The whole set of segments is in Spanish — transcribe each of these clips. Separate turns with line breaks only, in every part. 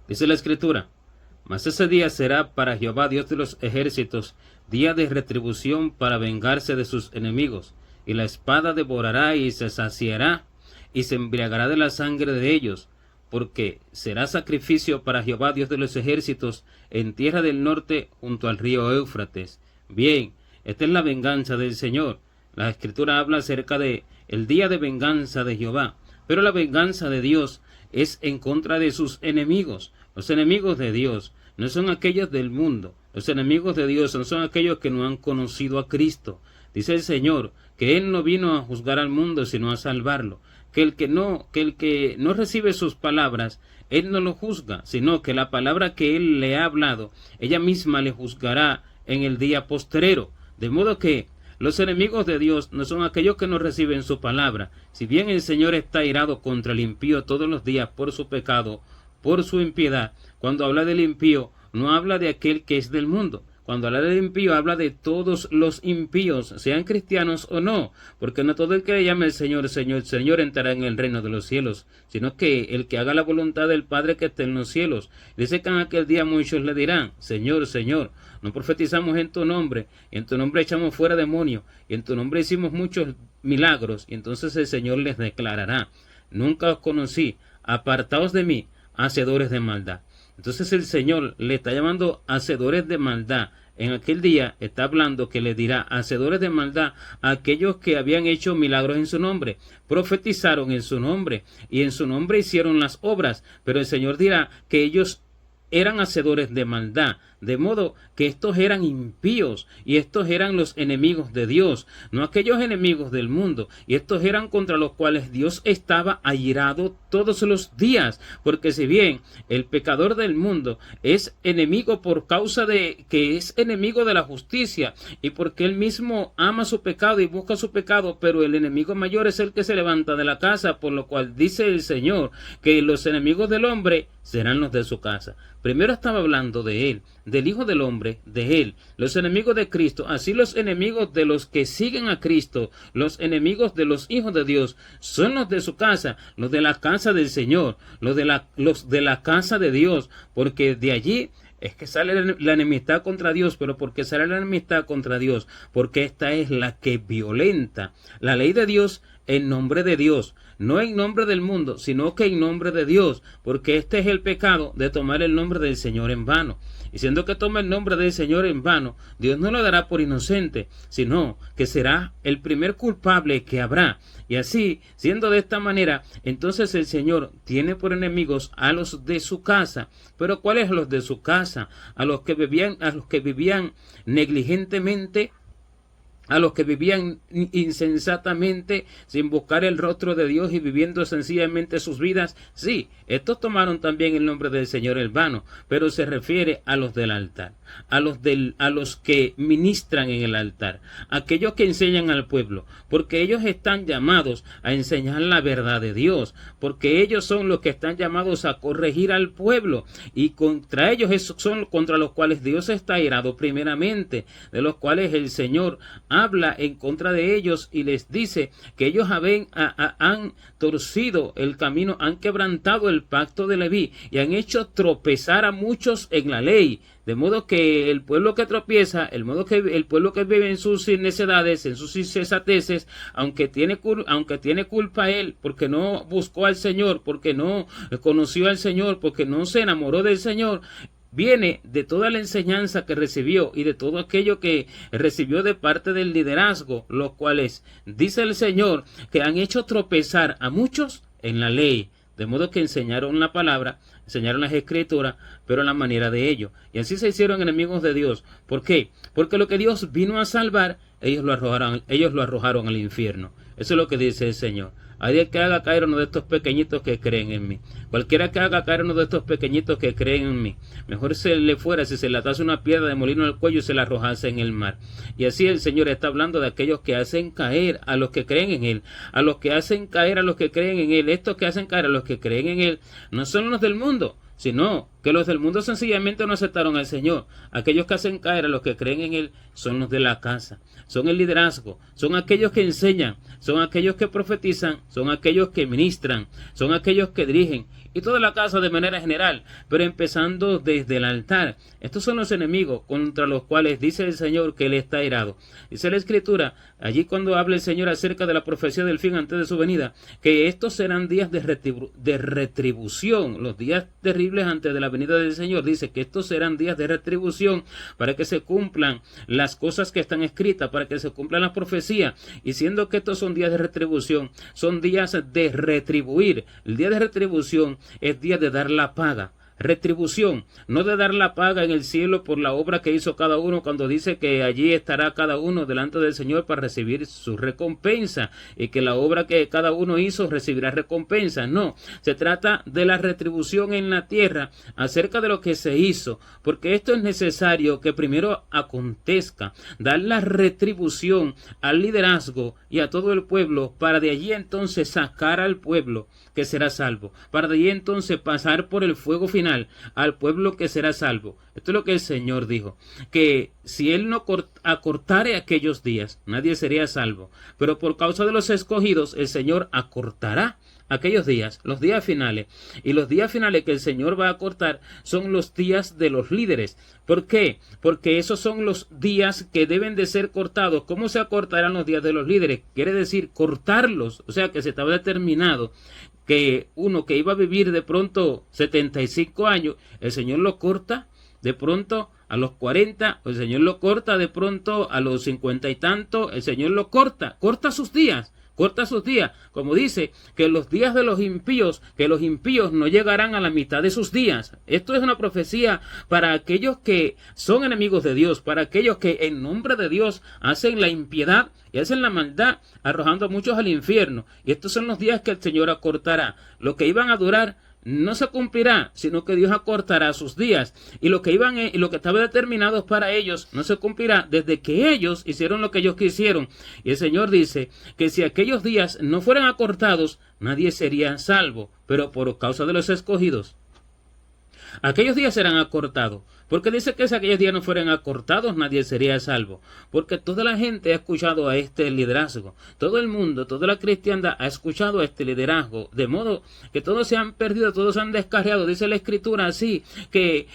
Dice la Escritura: mas ese día será para Jehová Dios de los ejércitos día de retribución para vengarse de sus enemigos, y la espada devorará y se saciará y se embriagará de la sangre de ellos, porque será sacrificio para Jehová Dios de los ejércitos en tierra del norte junto al río Éufrates. Bien, esta es la venganza del Señor. La Escritura habla acerca de el día de venganza de Jehová, pero la venganza de Dios es en contra de sus enemigos. Los enemigos de Dios no son aquellos del mundo. Los enemigos de Dios no son aquellos que no han conocido a Cristo. Dice el Señor que Él no vino a juzgar al mundo, sino a salvarlo. Que el que no recibe sus palabras, Él no lo juzga, sino que la palabra que Él le ha hablado, ella misma le juzgará en el día postrero. De modo que los enemigos de Dios no son aquellos que no reciben su palabra. Si bien el Señor está irado contra el impío todos los días por su pecado, por su impiedad, cuando habla del impío, no habla de aquel que es del mundo. Cuando habla del impío, habla de todos los impíos, sean cristianos o no, porque no todo el que le llame el Señor, Señor, Señor entrará en el reino de los cielos, sino que el que haga la voluntad del Padre que está en los cielos. Dice que en aquel día muchos le dirán: Señor, Señor, no profetizamos en tu nombre, y en tu nombre echamos fuera demonios, y en tu nombre hicimos muchos milagros. Y entonces el Señor les declarará: nunca os conocí, apartaos de mí, hacedores de maldad. Entonces el Señor le está llamando hacedores de maldad. En aquel día está hablando que le dirá hacedores de maldad a aquellos que habían hecho milagros en su nombre, profetizaron en su nombre y en su nombre hicieron las obras, pero el Señor dirá que ellos eran hacedores de maldad, de modo que estos eran impíos y estos eran los enemigos de Dios, no aquellos enemigos del mundo, y estos eran contra los cuales Dios estaba airado todos los días, porque si bien el pecador del mundo es enemigo por causa de que es enemigo de la justicia y porque él mismo ama su pecado y busca su pecado, pero el enemigo mayor es el que se levanta de la casa, por lo cual dice el Señor que los enemigos del hombre serán los de su casa. Primero estaba hablando de él, del Hijo del Hombre, de él, los enemigos de Cristo, así los enemigos de los que siguen a Cristo, los enemigos de los hijos de Dios, son los de su casa, los de la casa del Señor, los de la casa de Dios, porque de allí es que sale la enemistad contra Dios. Pero ¿por qué sale la enemistad contra Dios? Porque esta es la que violenta la ley de Dios en nombre de Dios, no en nombre del mundo, sino que en nombre de Dios, porque este es el pecado de tomar el nombre del Señor en vano. Y siendo que toma el nombre del Señor en vano, Dios no lo dará por inocente, sino que será el primer culpable que habrá. Y así, siendo de esta manera, entonces el Señor tiene por enemigos a los de su casa. Pero ¿cuáles los de su casa? A los que vivían negligentemente, a los que vivían insensatamente, sin buscar el rostro de Dios y viviendo sencillamente sus vidas. Sí, estos tomaron también el nombre del Señor en vano, pero se refiere a los del altar, a los que ministran en el altar, aquellos que enseñan al pueblo, porque ellos están llamados a enseñar la verdad de Dios, porque ellos son los que están llamados a corregir al pueblo, y contra ellos son contra los cuales Dios está airado primeramente, de los cuales el Señor habla en contra de ellos y les dice que ellos han torcido el camino, han quebrantado el pacto de Leví y han hecho tropezar a muchos en la ley. De modo que el pueblo que tropieza, el pueblo que vive en sus necedades, en sus insensateces, aunque tiene culpa él, porque no buscó al Señor, porque no conoció al Señor, porque no se enamoró del Señor, viene de toda la enseñanza que recibió y de todo aquello que recibió de parte del liderazgo, los cuales, dice el Señor, que han hecho tropezar a muchos en la ley. De modo que enseñaron la palabra, enseñaron las escrituras, pero a la manera de ellos. Y así se hicieron enemigos de Dios. ¿Por qué? Porque lo que Dios vino a salvar, ellos lo arrojaron al infierno. Eso es lo que dice el Señor. Hay que haga caer uno de estos pequeñitos que creen en mí. Cualquiera que haga caer uno de estos pequeñitos que creen en mí, mejor se le fuera si se le atase una piedra de molino al cuello y se la arrojase en el mar. Y así el Señor está hablando de aquellos que hacen caer a los que creen en Él, a los que hacen caer a los que creen en Él. Estos que hacen caer a los que creen en Él no son los del mundo, sino que los del mundo sencillamente no aceptaron al Señor. Aquellos que hacen caer a los que creen en Él son los de la casa, son el liderazgo, son aquellos que enseñan, son aquellos que profetizan, son aquellos que ministran, son aquellos que dirigen, y toda la casa de manera general, pero empezando desde el altar. Estos son los enemigos contra los cuales dice el Señor que Él está irado. Dice la Escritura, allí cuando habla el Señor acerca de la profecía del fin antes de su venida, que estos serán días de retribución, los días terribles antes de la venida del Señor. Dice que estos serán días de retribución para que se cumplan las cosas que están escritas, para que se cumplan las profecías, y siendo que estos son días de retribución, son días de retribuir. El día de retribución es día de dar la paga. Retribución, no de dar la paga en el cielo por la obra que hizo cada uno, cuando dice que allí estará cada uno delante del Señor para recibir su recompensa, y que la obra que cada uno hizo recibirá recompensa. No, se trata de la retribución en la tierra acerca de lo que se hizo, porque esto es necesario que primero acontezca, dar la retribución al liderazgo y a todo el pueblo, para de allí entonces sacar al pueblo que será salvo, para de allí entonces pasar por el fuego final al pueblo que será salvo. Esto es lo que el Señor dijo, que si Él no acortare aquellos días, nadie sería salvo, pero por causa de los escogidos, el Señor acortará aquellos días, los días finales. Y los días finales que el Señor va a acortar son los días de los líderes. ¿Por qué? Porque esos son los días que deben de ser cortados. ¿Cómo se acortarán los días de los líderes? Quiere decir cortarlos, o sea que se estaba determinado que uno que iba a vivir de pronto 75 años, el Señor lo corta de pronto a los 40, el Señor lo corta de pronto a los 50 y tanto, el Señor lo corta sus días. Corta sus días, como dice, que los días de los impíos, que los impíos no llegarán a la mitad de sus días. Esto es una profecía para aquellos que son enemigos de Dios, para aquellos que en nombre de Dios hacen la impiedad y hacen la maldad, arrojando a muchos al infierno. Y estos son los días que el Señor acortará. Lo que iban a durar no se cumplirá, sino que Dios acortará sus días, y lo que estaba determinado para ellos no se cumplirá desde que ellos hicieron lo que ellos quisieron. Y el Señor dice que si aquellos días no fueran acortados, nadie sería salvo, pero por causa de los escogidos, aquellos días serán acortados. Porque dice que si aquellos días no fueran acortados, nadie sería salvo. Porque toda la gente ha escuchado a este liderazgo. Todo el mundo, toda la cristiandad ha escuchado a este liderazgo. De modo que todos se han perdido, todos se han descarriado. Dice la Escritura así, que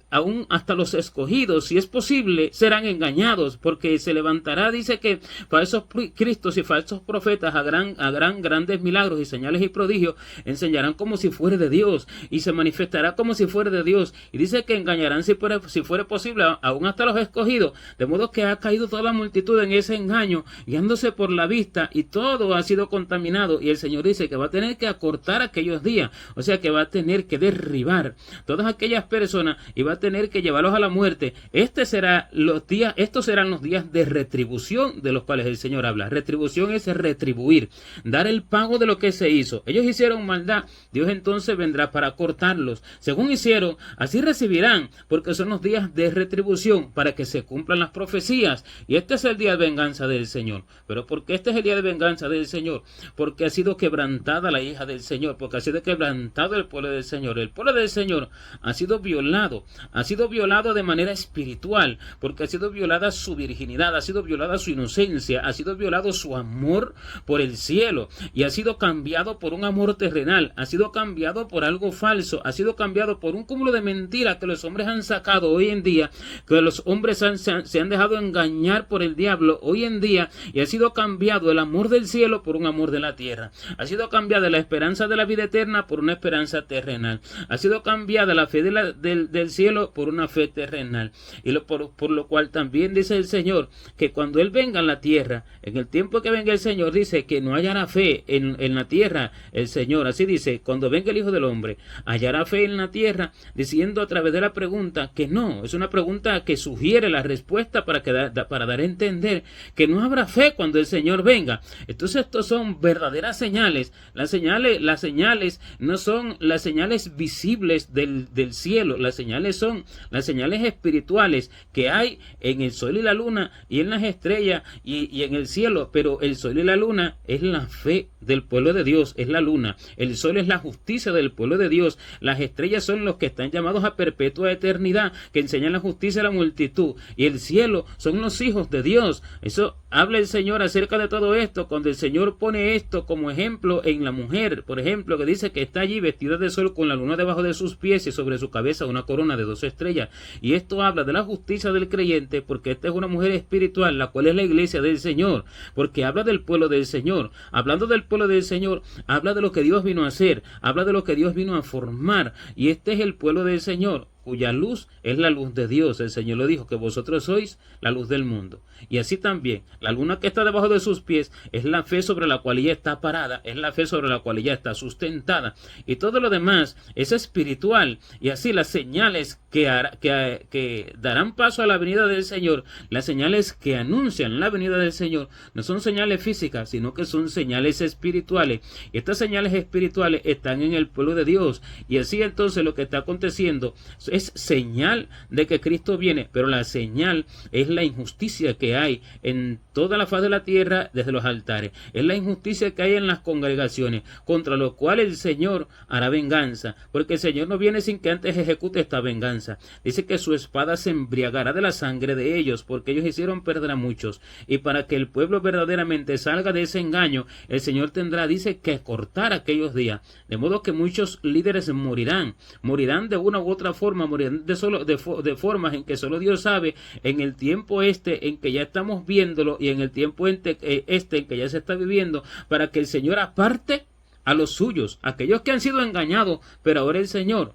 aún hasta los escogidos, si es posible, serán engañados. Porque se levantará, dice que falsos cristos y falsos profetas harán grandes milagros y señales y prodigios. Enseñarán como si fuera de Dios. Y se manifestará como si fuera de Dios. Y dice que engañarán si fuera posible aún hasta los escogidos, de modo que ha caído toda la multitud en ese engaño, guiándose por la vista, y todo ha sido contaminado. Y el Señor dice que va a tener que acortar aquellos días, o sea que va a tener que derribar todas aquellas personas y va a tener que llevarlos a la muerte. Estos serán los días de retribución de los cuales el Señor habla. Retribución es retribuir, dar el pago de lo que se hizo. Ellos hicieron maldad, Dios entonces vendrá para cortarlos. Según hicieron, así recibirán, porque son los días de retribución para que se cumplan las profecías. Y este es el día de venganza del Señor. ¿Pero por qué este es el día de venganza del Señor? Porque ha sido quebrantada la hija del Señor, porque ha sido quebrantado el pueblo del Señor. El pueblo del Señor ha sido violado de manera espiritual, porque ha sido violada su virginidad, ha sido violada su inocencia, ha sido violado su amor por el cielo, y ha sido cambiado por un amor terrenal, ha sido cambiado por algo falso, ha sido cambiado por un cúmulo de mentiras que los hombres han sacado hoy en día, que los hombres se han dejado engañar por el diablo hoy en día, y ha sido cambiado el amor del cielo por un amor de la tierra. Ha sido cambiada la esperanza de la vida eterna por una esperanza terrenal. Ha sido cambiada la fe del cielo por una fe terrenal. Y por lo cual también dice el Señor que cuando Él venga a la tierra, en el tiempo que venga el Señor, dice que no hallará fe en la tierra el Señor. Así dice, cuando venga el Hijo del Hombre, hallará fe en la tierra, diciendo a través de la pregunta que no. Es una pregunta que sugiere la respuesta para dar a entender que no habrá fe cuando el Señor venga. Entonces estos son verdaderas señales. Las señales no son las señales visibles del cielo. Las señales son las señales espirituales que hay en el sol y la luna y en las estrellas y en el cielo. Pero el sol y la luna es la fe del pueblo de Dios es la luna, el sol es la justicia del pueblo de Dios, las estrellas son los que están llamados a perpetua eternidad, que enseñan la justicia a la multitud, y el cielo son los hijos de Dios. Eso habla el Señor acerca de todo esto, cuando el Señor pone esto como ejemplo en la mujer, por ejemplo, que dice que está allí vestida de sol con la luna debajo de sus pies y sobre su cabeza una corona de 12 estrellas, y esto habla de la justicia del creyente, porque esta es una mujer espiritual, la cual es la iglesia del Señor, porque habla del pueblo del Señor. Hablando del pueblo del Señor, habla de lo que Dios vino a hacer, habla de lo que Dios vino a formar, y este es el pueblo del Señor, cuya luz es la luz de Dios. El Señor lo dijo, que vosotros sois la luz del mundo. Y así también, la luna que está debajo de sus pies es la fe sobre la cual ella está parada, es la fe sobre la cual ella está sustentada. Y todo lo demás es espiritual. Y así las señales que darán paso a la venida del Señor, las señales que anuncian la venida del Señor, no son señales físicas, sino que son señales espirituales. Y estas señales espirituales están en el pueblo de Dios. Y así entonces lo que está aconteciendo es señal de que Cristo viene, pero la señal es la injusticia que hay en toda la faz de la tierra desde los altares, es la injusticia que hay en las congregaciones, contra lo cual el Señor hará venganza, porque el Señor no viene sin que antes ejecute esta venganza. Dice que su espada se embriagará de la sangre de ellos, porque ellos hicieron perder a muchos, y para que el pueblo verdaderamente salga de ese engaño, el Señor tendrá, dice, que cortar aquellos días, de modo que muchos líderes morirán de una u otra forma, morirán de formas en que solo Dios sabe, en el tiempo en que ya estamos viéndolo, y en el tiempo en que ya se está viviendo, para que el Señor aparte a los suyos, aquellos que han sido engañados, pero ahora el Señor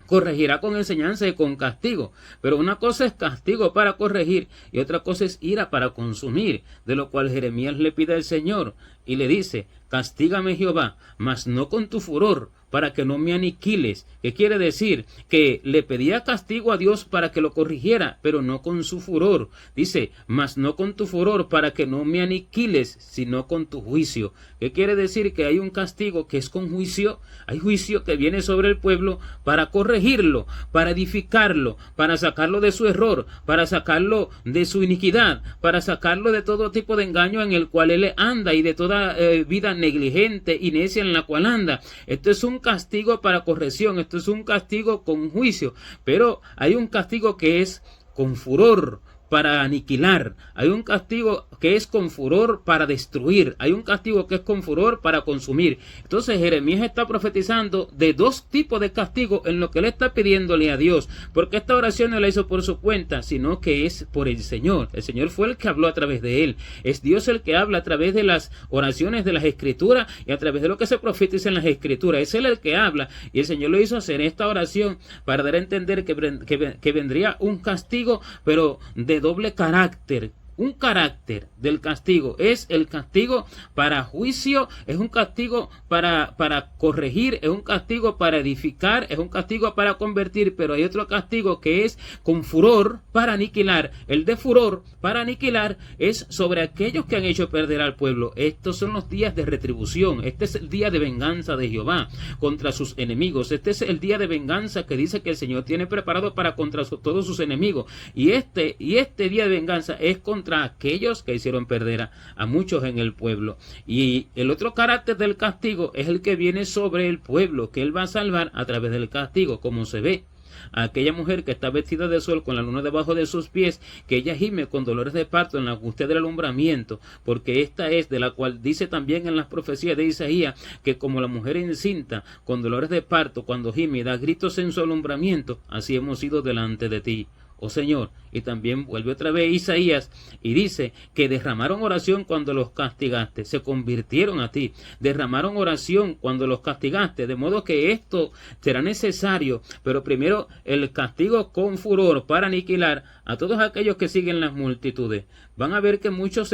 corregirá con enseñanza y con castigo. Pero una cosa es castigo para corregir y otra cosa es ira para consumir, de lo cual Jeremías le pide al Señor y le dice: castígame Jehová, mas no con tu furor, para que no me aniquiles. ¿Qué quiere decir? Que le pedía castigo a Dios para que lo corrigiera, pero no con su furor. Dice, mas no con tu furor, para que no me aniquiles, sino con tu juicio. ¿Qué quiere decir? Que hay un castigo que es con juicio. Hay juicio que viene sobre el pueblo para corregirlo, para edificarlo, para sacarlo de su error, para sacarlo de su iniquidad, para sacarlo de todo tipo de engaño en el cual él anda y de toda vida negligente y necia en la cual anda. Esto es un castigo para corrección, esto es un castigo con juicio, pero hay un castigo que es con furor para aniquilar, hay un castigo que es con furor para destruir, hay un castigo que es con furor para consumir. Entonces Jeremías está profetizando de dos tipos de castigo en lo que él está pidiéndole a Dios, porque esta oración no la hizo por su cuenta, sino que es por el Señor. El Señor fue el que habló a través de él, es Dios el que habla a través de las oraciones de las Escrituras y a través de lo que se profetiza en las Escrituras. Es él el que habla, y el Señor lo hizo hacer esta oración para dar a entender que vendría un castigo, pero de doble carácter. Un carácter del castigo es el castigo para juicio, es un castigo para corregir, es un castigo para edificar, es un castigo para convertir, pero hay otro castigo que es con furor para aniquilar. El de furor para aniquilar es sobre aquellos que han hecho perder al pueblo. Estos son los días de retribución, este es el día de venganza de Jehová contra sus enemigos, este es el día de venganza que dice que el Señor tiene preparado para contra todos sus enemigos, y este día de venganza es contra aquellos que hicieron perder a muchos en el pueblo. Y el otro carácter del castigo es el que viene sobre el pueblo, que él va a salvar a través del castigo, como se ve a aquella mujer que está vestida de sol con la luna debajo de sus pies, que ella gime con dolores de parto en la angustia del alumbramiento, porque esta es de la cual dice también en las profecías de Isaías, que como la mujer encinta con dolores de parto cuando gime y da gritos en su alumbramiento, así hemos ido delante de ti, oh Señor. Y también vuelve otra vez Isaías y dice que derramaron oración cuando los castigaste, se convirtieron a ti, derramaron oración cuando los castigaste, de modo que esto será necesario, pero primero el castigo con furor para aniquilar a todos aquellos que siguen las multitudes. Van a ver que muchos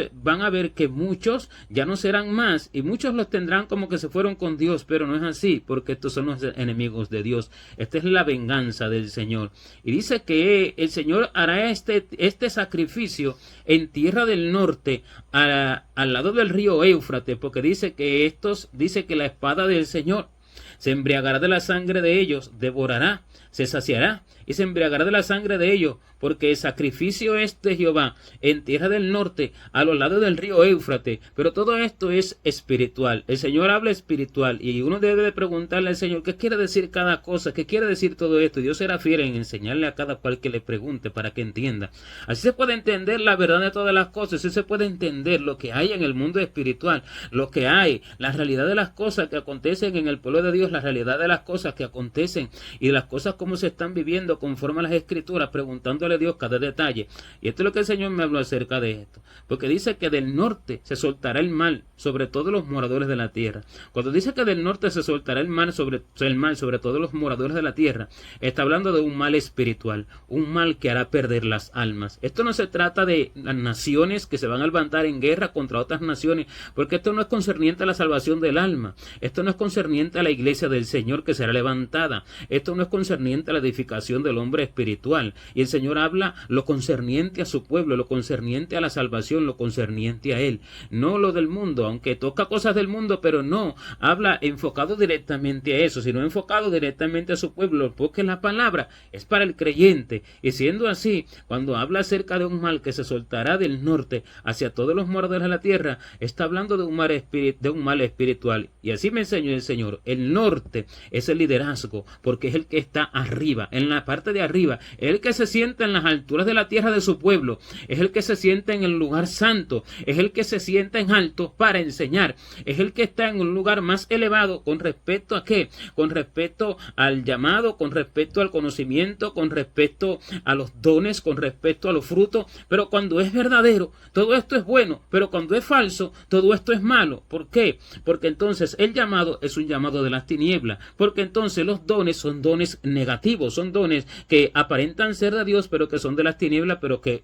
ya no serán más, y muchos los tendrán como que se fueron con Dios, pero no es así, porque estos son los enemigos de Dios. Esta es la venganza del Señor. Y dice que el Señor hará este sacrificio en tierra del norte, al lado del río Éufrates, porque dice que la espada del Señor se embriagará de la sangre de ellos, devorará, se saciará, y se embriagará de la sangre de ellos, porque el sacrificio es de Jehová en tierra del norte, a los lados del río Éufrates. Pero todo esto es espiritual. El Señor habla espiritual y uno debe de preguntarle al Señor qué quiere decir cada cosa, qué quiere decir todo esto. Y Dios será fiel en enseñarle a cada cual que le pregunte para que entienda. Así se puede entender la verdad de todas las cosas, así se puede entender lo que hay en el mundo espiritual, lo que hay, la realidad de las cosas que acontecen en el pueblo de Dios, la realidad de las cosas que acontecen y las cosas como se están viviendo conforme a las Escrituras, preguntándole a Dios cada detalle. Y esto es lo que el Señor me habló acerca de esto, porque dice que del norte se soltará el mal sobre todos los moradores de la tierra. Cuando dice que del norte se soltará el mal sobre todos los moradores de la tierra, está hablando de un mal espiritual, un mal que hará perder las almas. Esto no se trata de las naciones que se van a levantar en guerra contra otras naciones, porque esto no es concerniente a la salvación del alma, esto no es concerniente a la iglesia del Señor que será levantada, esto no es concerniente a la edificación del hombre espiritual. Y el Señor habla lo concerniente a su pueblo, lo concerniente a la salvación, lo concerniente a Él, no lo del mundo, aunque toca cosas del mundo, pero no habla enfocado directamente a eso, sino enfocado directamente a su pueblo, porque la palabra es para el creyente. Y siendo así, cuando habla acerca de un mal que se soltará del norte hacia todos los moradores de la tierra, está hablando de un mal espiritual. Y así me enseñó el Señor. El norte es el liderazgo, porque es el que está arriba, en la parte de arriba, es el que se sienta en las alturas de la tierra de su pueblo, es el que se sienta en el lugar santo, es el que se sienta en alto para enseñar, es el que está en un lugar más elevado con respecto a qué, con respecto al llamado, con respecto al conocimiento, con respecto a los dones, con respecto a los frutos. Pero cuando es verdadero, todo esto es bueno, pero cuando es falso, todo esto es malo. ¿Por qué? Porque entonces el llamado es un llamado de las tinieblas, porque entonces los dones son dones negativos, son dones que aparentan ser de Dios, pero que son de las tinieblas, pero que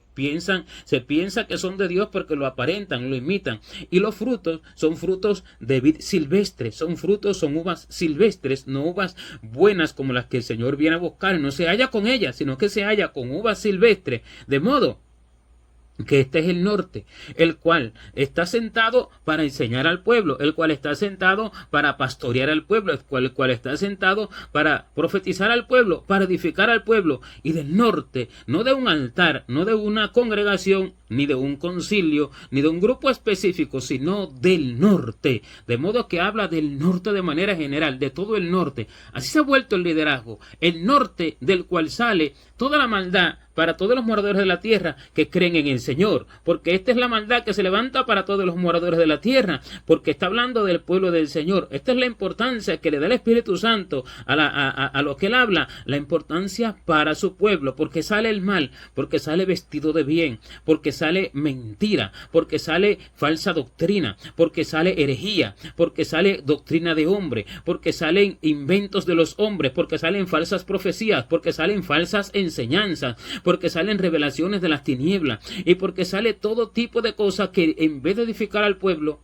se piensa que son de Dios porque lo aparentan, lo imitan. Y los frutos son frutos de vid silvestre, son uvas silvestres, no uvas buenas como las que el Señor viene a buscar. No se halla con ellas, sino que se halla con uvas silvestres. De modo que este es el norte, el cual está sentado para enseñar al pueblo, el cual está sentado para pastorear al pueblo, el cual está sentado para profetizar al pueblo, para edificar al pueblo. Y del norte, no de un altar, no de una congregación, ni de un concilio, ni de un grupo específico, sino del norte. De modo que habla del norte de manera general, de todo el norte. Así se ha vuelto el liderazgo, el norte del cual sale toda la maldad para todos los moradores de la tierra que creen en el Señor, porque esta es la maldad que se levanta para todos los moradores de la tierra, porque está hablando del pueblo del Señor. Esta es la importancia que le da el Espíritu Santo a lo que Él habla, la importancia para su pueblo, porque sale el mal, porque sale vestido de bien, porque sale mentira, porque sale falsa doctrina, porque sale herejía, porque sale doctrina de hombre, porque salen inventos de los hombres, porque salen falsas profecías, porque salen falsas enseñanzas, porque salen revelaciones de las tinieblas y porque sale todo tipo de cosas que en vez de edificar al pueblo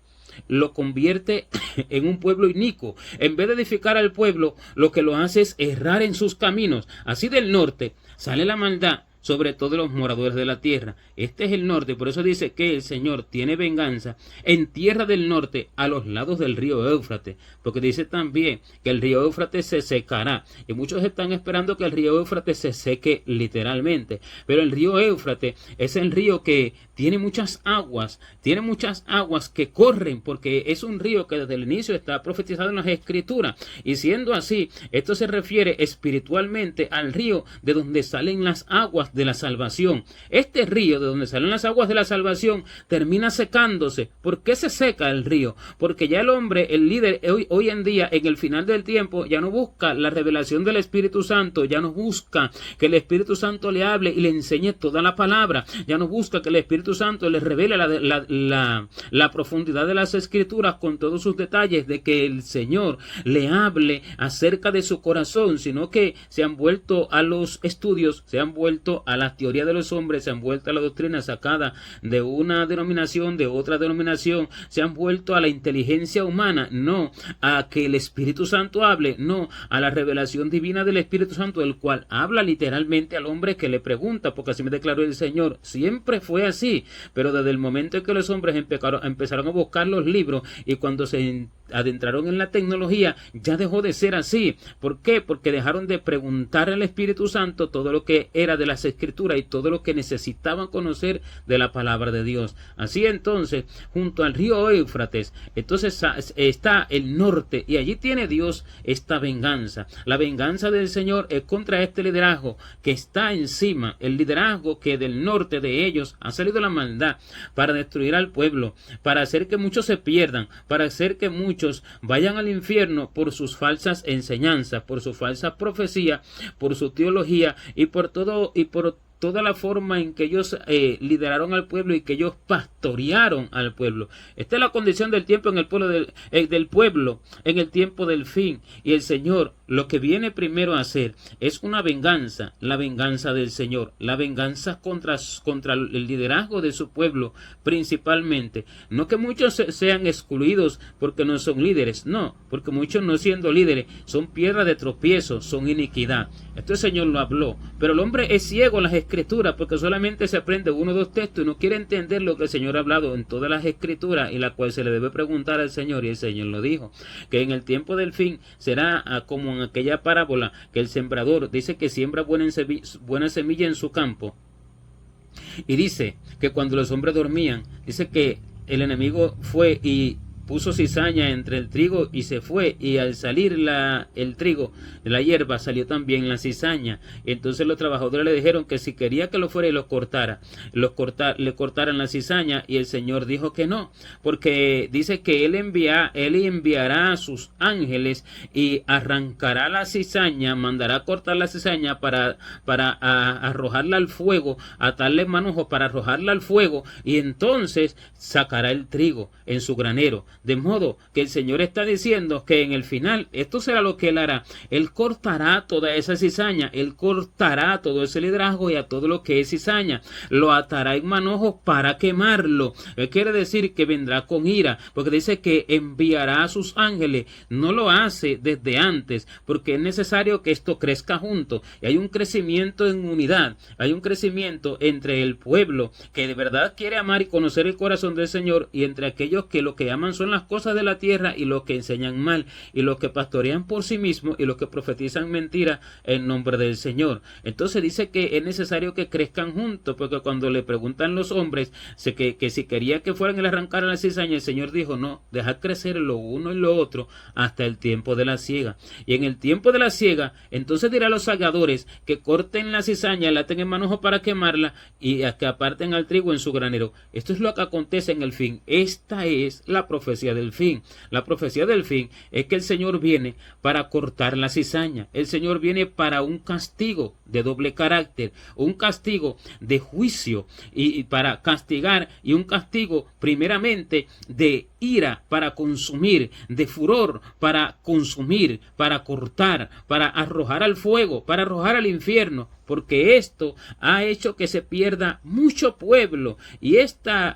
lo convierte en un pueblo inicuo. En vez de edificar al pueblo, lo que lo hace es errar en sus caminos. Así del norte sale la maldad sobre todos los moradores de la tierra. Este es el norte, por eso dice que el Señor tiene venganza en tierra del norte, a los lados del río Éufrates, porque dice también que el río Éufrates se secará, y muchos están esperando que el río Éufrates se seque literalmente, pero el río Éufrates es el río que tiene muchas aguas que corren, porque es un río que desde el inicio está profetizado en las Escrituras, y siendo así, esto se refiere espiritualmente al río de donde salen las aguas de la salvación. Este río de donde salen las aguas de la salvación termina secándose. ¿Por qué se seca el río? Porque ya el hombre, el líder, hoy en día, en el final del tiempo, ya no busca la revelación del Espíritu Santo, ya no busca que el Espíritu Santo le hable y le enseñe toda la palabra, ya no busca que el Espíritu Santo le revele la profundidad de las Escrituras con todos sus detalles, de que el Señor le hable acerca de su corazón, sino que se han vuelto a los estudios, se han vuelto a la teoría de los hombres, se han vuelto a la doctrina sacada de una denominación, de otra denominación, se han vuelto a la inteligencia humana, no a que el Espíritu Santo hable, no a la revelación divina del Espíritu Santo, el cual habla literalmente al hombre que le pregunta, porque así me declaró el Señor. Siempre fue así, pero desde el momento en que los hombres empezaron a buscar los libros, y cuando se adentraron en la tecnología, ya dejó de ser así. ¿Por qué? Porque dejaron de preguntar al Espíritu Santo todo lo que era de las Escrituras y todo lo que necesitaban conocer de la palabra de Dios. Así entonces, junto al río Éufrates, entonces está el norte, y allí tiene Dios esta venganza. La venganza del Señor es contra este liderazgo que está encima, el liderazgo que del norte de ellos ha salido la maldad para destruir al pueblo, para hacer que muchos se pierdan, para hacer que muchos vayan al infierno por sus falsas enseñanzas, por su falsa profecía, por su teología y por toda la forma en que ellos lideraron al pueblo y que ellos pastorearon al pueblo. Esta es la condición del tiempo en el pueblo del pueblo en el tiempo del fin. Y el Señor lo que viene primero a hacer es una venganza, la venganza del Señor, la venganza contra el liderazgo de su pueblo principalmente. No que muchos sean excluidos porque no son líderes, no, porque muchos no siendo líderes son piedra de tropiezo, son iniquidad. Esto el Señor lo habló, pero el hombre es ciego en las Escrituras porque solamente se aprende uno o dos textos y no quiere entender lo que el Señor ha hablado en todas las Escrituras, y la cual se le debe preguntar al Señor, y el Señor lo dijo, que en el tiempo del fin será como en aquella parábola que el sembrador dice que siembra buena semilla en su campo, y dice que cuando los hombres dormían, dice que el enemigo fue y puso cizaña entre el trigo y se fue, y al salir el trigo, la hierba, salió también la cizaña. Entonces los trabajadores le dijeron que si quería que lo fuera y le cortaran la cizaña, y el Señor dijo que no, porque dice que él enviará a sus ángeles y arrancará la cizaña, mandará cortar la cizaña para arrojarla al fuego, atarle manojos para arrojarla al fuego, y entonces sacará el trigo en su granero. De modo que el Señor está diciendo que en el final esto será lo que Él hará. Él cortará toda esa cizaña, Él cortará todo ese liderazgo y a todo lo que es cizaña, lo atará en manojos para quemarlo. Él quiere decir que vendrá con ira, porque dice que enviará a sus ángeles. No lo hace desde antes, porque es necesario que esto crezca junto, y hay un crecimiento en unidad, hay un crecimiento entre el pueblo que de verdad quiere amar y conocer el corazón del Señor, y entre aquellos que lo que aman son las cosas de la tierra, y los que enseñan mal, y los que pastorean por sí mismos, y los que profetizan mentira en nombre del Señor. Entonces dice que es necesario que crezcan juntos, porque cuando le preguntan los hombres que si quería que fueran y le arrancaran la cizaña, el Señor dijo no, dejad crecer lo uno y lo otro hasta el tiempo de la siega. Y en el tiempo de la siega, entonces dirá a los segadores que corten la cizaña, la aten en manojo para quemarla, y a que aparten al trigo en su granero. Esto es lo que acontece en el fin. Esta es la profecía del fin. La profecía del fin es que el Señor viene para cortar la cizaña. El Señor viene para un castigo de doble carácter, un castigo de juicio y para castigar, y un castigo primeramente de ira para consumir, de furor para consumir, para cortar, para arrojar al fuego, para arrojar al infierno, porque esto ha hecho que se pierda mucho pueblo, y esta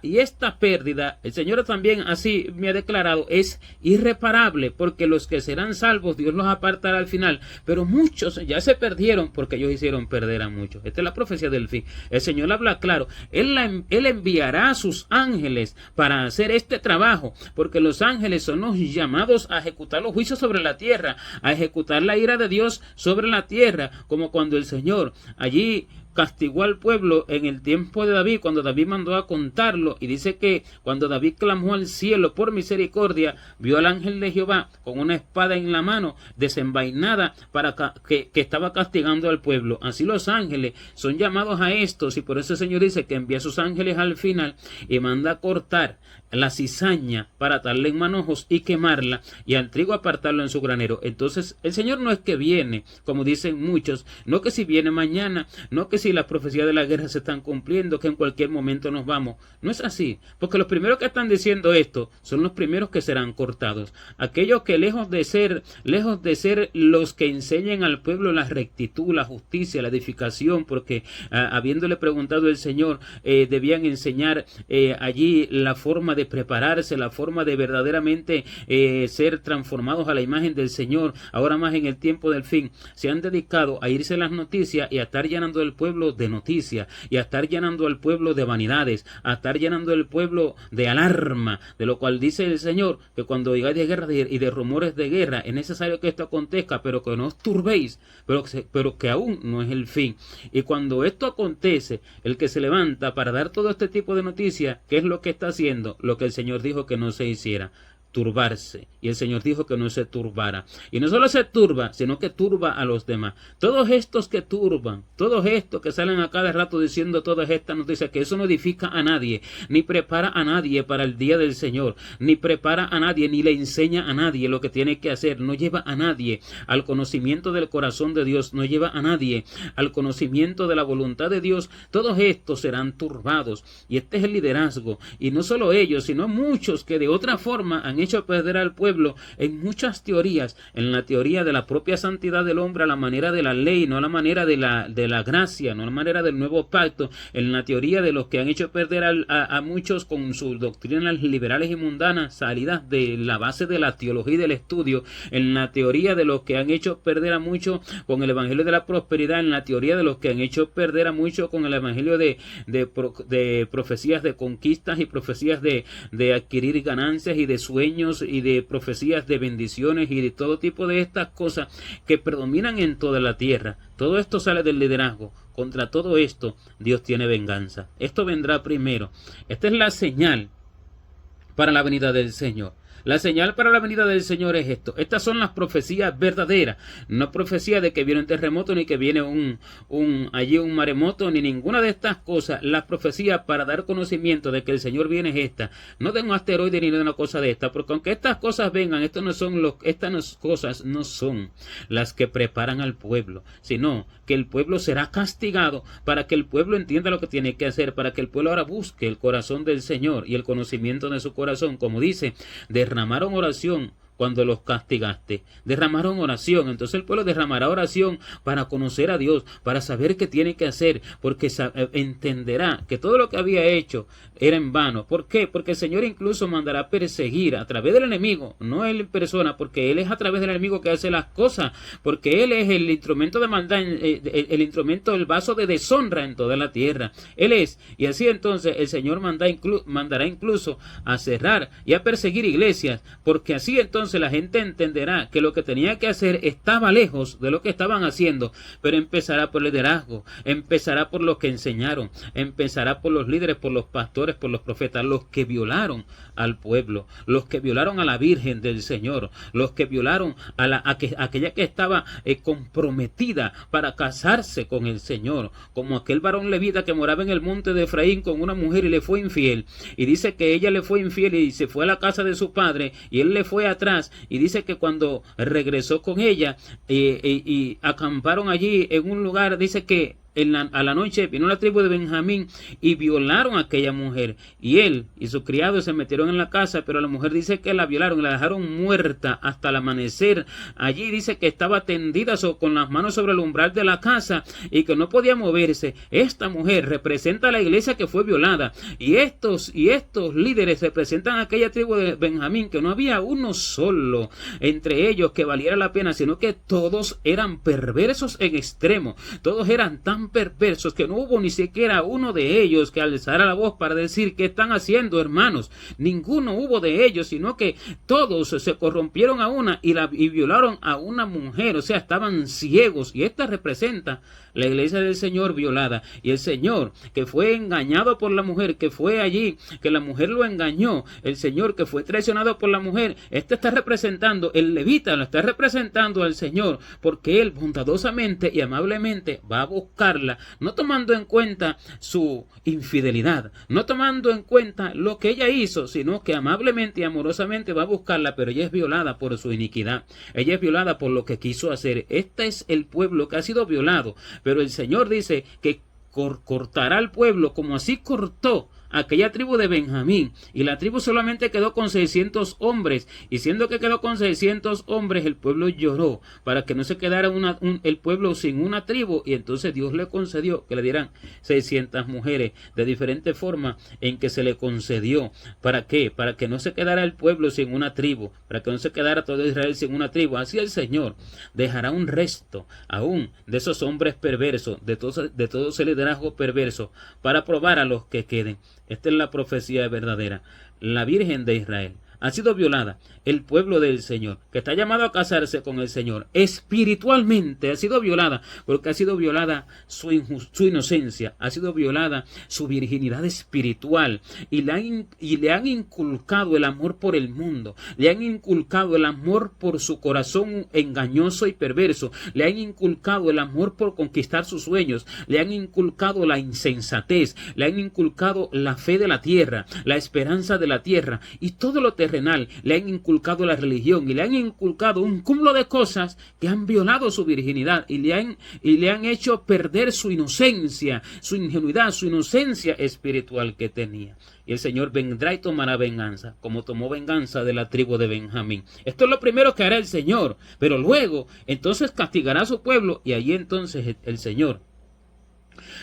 pérdida, el Señor también así me ha declarado, es irreparable, porque los que serán salvos Dios los apartará al final, pero muchos ya se perdieron porque ellos hicieron perder a muchos. Esta es la profecía del fin. El Señor habla claro, Él enviará a sus ángeles para hacer este trabajo, porque los ángeles son los llamados a ejecutar los juicios sobre la tierra, a ejecutar la ira de Dios sobre la tierra, como cuando el Señor allí castigó al pueblo en el tiempo de David, cuando David mandó a contarlo, y dice que cuando David clamó al cielo por misericordia, vio al ángel de Jehová con una espada en la mano desenvainada para que estaba castigando al pueblo. Así los ángeles son llamados a estos, y por eso el Señor dice que envía a sus ángeles al final y manda a cortar la cizaña para atarle en manojos y quemarla, y al trigo apartarlo en su granero. Entonces el Señor no es que viene, como dicen muchos, no que si viene mañana, no que si las profecías de la guerra se están cumpliendo, que en cualquier momento nos vamos. No es así, porque los primeros que están diciendo esto son los primeros que serán cortados. Aquellos que lejos de ser los que enseñen al pueblo la rectitud, la justicia, la edificación, porque habiéndole preguntado el Señor, debían enseñar allí la forma de prepararse, la forma de verdaderamente ser transformados a la imagen del Señor. Ahora más en el tiempo del fin se han dedicado a irse las noticias y a estar llenando el pueblo pueblo de noticias y a estar llenando al pueblo de vanidades, a estar llenando al pueblo de alarma, de lo cual dice el Señor que cuando digáis de guerra y de rumores de guerra es necesario que esto acontezca, pero que no os turbéis, pero que aún no es el fin. Y cuando esto acontece, el que se levanta para dar todo este tipo de noticias, ¿qué es lo que está haciendo? Lo que el Señor dijo que no se hiciera: turbarse. Y el Señor dijo que no se turbara. Y no solo se turba, sino que turba a los demás. Todos estos que turban, todos estos que salen a cada rato diciendo todas estas noticias, que eso no edifica a nadie, ni prepara a nadie para el día del Señor, ni prepara a nadie, ni le enseña a nadie lo que tiene que hacer, no lleva a nadie al conocimiento del corazón de Dios, no lleva a nadie al conocimiento de la voluntad de Dios. Todos estos serán turbados. Y este es el liderazgo. Y no solo ellos, sino muchos que de otra forma han hecho perder al pueblo en muchas teorías, en la teoría de la propia santidad del hombre a la manera de la ley, no a la manera de la gracia, no a la manera del nuevo pacto, en la teoría de los que han hecho perder a muchos con sus doctrinas liberales y mundanas salidas de la base de la teología y del estudio, en la teoría de los que han hecho perder a muchos con el evangelio de la prosperidad, en la teoría de los que han hecho perder a muchos con el evangelio de profecías de conquistas y profecías de adquirir ganancias y de sueños y de profecías de bendiciones y de todo tipo de estas cosas que predominan en toda la tierra. Todo esto sale del liderazgo. Contra todo esto Dios tiene venganza. Esto vendrá primero. Esta es la señal para la venida del Señor. La señal para la venida del Señor es esto. Estas son las profecías verdaderas. No profecía de que viene un terremoto, ni que viene allí un maremoto, ni ninguna de estas cosas. Las profecías para dar conocimiento de que el Señor viene es esta. No de un asteroide ni de una cosa de esta, porque aunque estas cosas vengan, estas cosas no son las que preparan al pueblo, sino que el pueblo será castigado para que el pueblo entienda lo que tiene que hacer, para que el pueblo ahora busque el corazón del Señor y el conocimiento de su corazón. Como dice, derramaron oración cuando los castigaste, derramaron oración. Entonces el pueblo derramará oración para conocer a Dios, para saber qué tiene que hacer, porque entenderá que todo lo que había hecho era en vano. ¿Por qué? Porque el Señor incluso mandará perseguir a través del enemigo, no él en persona, porque él es a través del enemigo que hace las cosas, porque él es el instrumento de maldad, el instrumento, el vaso de deshonra en toda la tierra. Él es, y así entonces el Señor mandará incluso a cerrar y a perseguir iglesias, porque así entonces la gente entenderá que lo que tenía que hacer estaba lejos de lo que estaban haciendo, pero empezará por el liderazgo, empezará por los que enseñaron, empezará por los líderes, por los pastores, por los profetas, los que violaron al pueblo, los que violaron a la Virgen del Señor, los que violaron a aquella que estaba comprometida para casarse con el Señor, como aquel varón levita que moraba en el monte de Efraín con una mujer y le fue infiel, y dice que ella le fue infiel y se fue a la casa de su padre y él le fue atrás. Y dice que cuando regresó con ella y acamparon allí en un lugar, dice que a la noche vino la tribu de Benjamín y violaron a aquella mujer, y él y sus criados se metieron en la casa, pero la mujer dice que la violaron y la dejaron muerta hasta el amanecer. Allí dice que estaba tendida con las manos sobre el umbral de la casa y que no podía moverse. Esta mujer representa a la iglesia que fue violada, y estos líderes representan a aquella tribu de Benjamín, que no había uno solo entre ellos que valiera la pena, sino que todos eran perversos en extremo, todos eran tan perversos que no hubo ni siquiera uno de ellos que alzara la voz para decir qué están haciendo, hermanos. Ninguno hubo de ellos, sino que todos se corrompieron a una y violaron a una mujer. O sea, estaban ciegos, y esta representa la iglesia del Señor violada. Y el Señor que fue engañado por la mujer, que fue allí, que la mujer lo engañó, el Señor que fue traicionado por la mujer, este está representando, el levita lo está representando al Señor, porque él bondadosamente y amablemente va a buscarla, no tomando en cuenta su infidelidad, no tomando en cuenta lo que ella hizo, sino que amablemente y amorosamente va a buscarla, pero ella es violada por su iniquidad, ella es violada por lo que quiso hacer. Este es el pueblo que ha sido violado, pero el Señor dice que cortará al pueblo como así cortó aquella tribu de Benjamín, y la tribu solamente quedó con 600 hombres, y siendo que quedó con 600 hombres, el pueblo lloró para que no se quedara el pueblo sin una tribu, y entonces Dios le concedió que le dieran 600 mujeres, de diferente forma en que se le concedió. ¿Para qué? Para que no se quedara el pueblo sin una tribu, para que no se quedara todo Israel sin una tribu. Así el Señor dejará un resto aún de esos hombres perversos, de todo ese liderazgo perverso, para probar a los que queden. Esta es la profecía verdadera. La Virgen de Israel ha sido violada, el pueblo del Señor, que está llamado a casarse con el Señor, espiritualmente ha sido violada, porque ha sido violada su inocencia, ha sido violada su virginidad espiritual, y le han inculcado el amor por el mundo, le han inculcado el amor por su corazón engañoso y perverso, le han inculcado el amor por conquistar sus sueños, le han inculcado la insensatez, le han inculcado la fe de la tierra, la esperanza de la tierra, y todo lo terrenal, le han inculcado la religión, y le han inculcado un cúmulo de cosas que han violado su virginidad, y le han hecho perder su inocencia, su ingenuidad, su inocencia espiritual que tenía. Y el Señor vendrá y tomará venganza, como tomó venganza de la tribu de Benjamín. Esto es lo primero que hará el Señor, pero luego entonces castigará a su pueblo, y allí entonces el Señor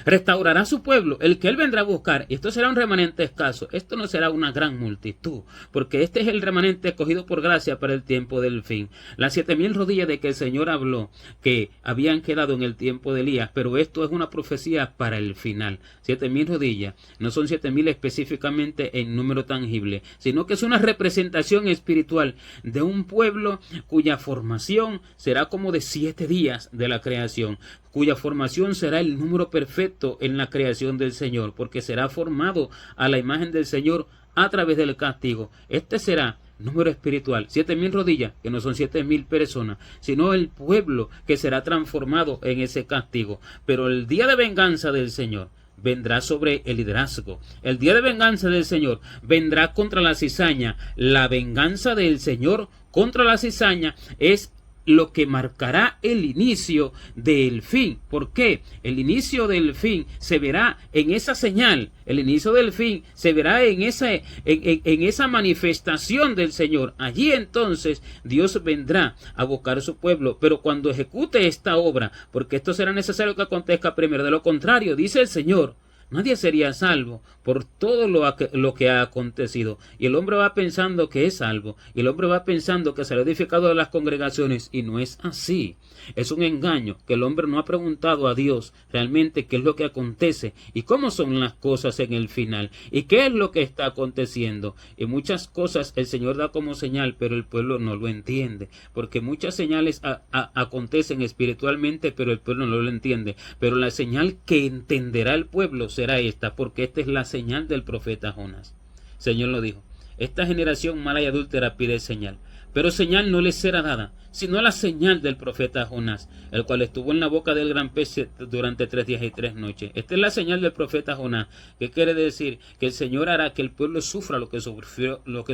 restaurará su pueblo, el que él vendrá a buscar, y esto será un remanente escaso. Esto no será una gran multitud, porque este es el remanente escogido por gracia para el tiempo del fin. Las 7,000 rodillas de que el Señor habló, que habían quedado en el tiempo de Elías, pero esto es una profecía para el final. 7,000 rodillas, no son 7,000 específicamente en número tangible, sino que es una representación espiritual de un pueblo cuya formación será como de 7 días de la creación, cuya formación será el número perfecto en la creación del Señor, porque será formado a la imagen del Señor a través del castigo. Este será número espiritual, 7,000 rodillas, que no son 7,000 personas, sino el pueblo que será transformado en ese castigo. Pero el día de venganza del Señor vendrá sobre el liderazgo. El día de venganza del Señor vendrá contra la cizaña. La venganza del Señor contra la cizaña es lo que marcará el inicio del fin. ¿Por qué? El inicio del fin se verá en esa señal. El inicio del fin se verá en esa manifestación del Señor. Allí entonces Dios vendrá a buscar a su pueblo. Pero cuando ejecute esta obra, porque esto será necesario que acontezca primero, de lo contrario, dice el Señor, nadie sería salvo por todo lo que ha acontecido. Y el hombre va pensando que es salvo, y el hombre va pensando que será edificado de las congregaciones, y no es así. Es un engaño, que el hombre no ha preguntado a Dios realmente qué es lo que acontece y cómo son las cosas en el final y qué es lo que está aconteciendo. Y muchas cosas el Señor da como señal, pero el pueblo no lo entiende, porque muchas señales acontecen espiritualmente, pero el pueblo no lo entiende. Pero la señal que entenderá el pueblo será esta, porque esta es la señal del profeta Jonás. Señor lo dijo: esta generación mala y adúltera pide señal, pero señal no les será dada, sino la señal del profeta Jonás, el cual estuvo en la boca del gran pez durante 3 días y 3 noches. Esta es la señal del profeta Jonás, que quiere decir que el Señor hará que el pueblo sufra lo que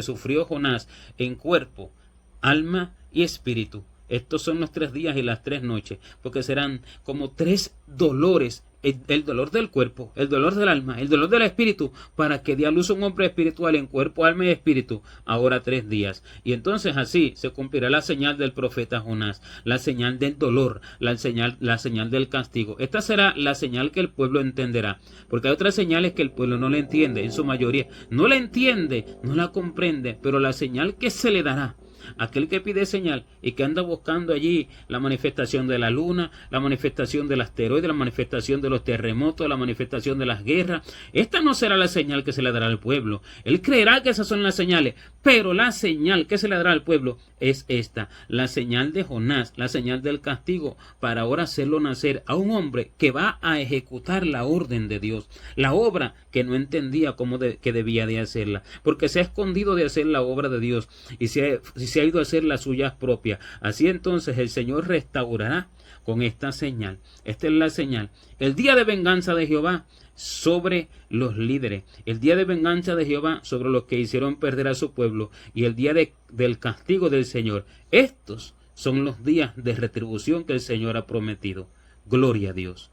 sufrió Jonás en cuerpo, alma y espíritu. Estos son los 3 días y las 3 noches, porque serán como 3 dolores: el dolor del cuerpo, el dolor del alma, el dolor del espíritu, para que dé a luz un hombre espiritual en cuerpo, alma y espíritu, ahora 3 días. Y entonces así se cumplirá la señal del profeta Jonás, la señal del dolor, la señal del castigo. Esta será la señal que el pueblo entenderá, porque hay otras señales que el pueblo no le entiende, en su mayoría no la entiende, no la comprende, pero la señal que se le dará aquel que pide señal y que anda buscando allí la manifestación de la luna, la manifestación del asteroide, la manifestación de los terremotos, la manifestación de las guerras, esta no será la señal que se le dará al pueblo. Él creerá que esas son las señales, pero la señal que se le dará al pueblo es esta, la señal de Jonás, la señal del castigo, para ahora hacerlo nacer a un hombre que va a ejecutar la orden de Dios, la obra que no entendía que debía de hacerla, porque se ha escondido de hacer la obra de Dios y se ha ido a hacer las suyas propias. Así entonces el Señor restaurará con esta señal. Esta es la señal: el día de venganza de Jehová sobre los líderes, el día de venganza de Jehová sobre los que hicieron perder a su pueblo, y el día del castigo del Señor. Estos son los días de retribución que el Señor ha prometido. Gloria a Dios.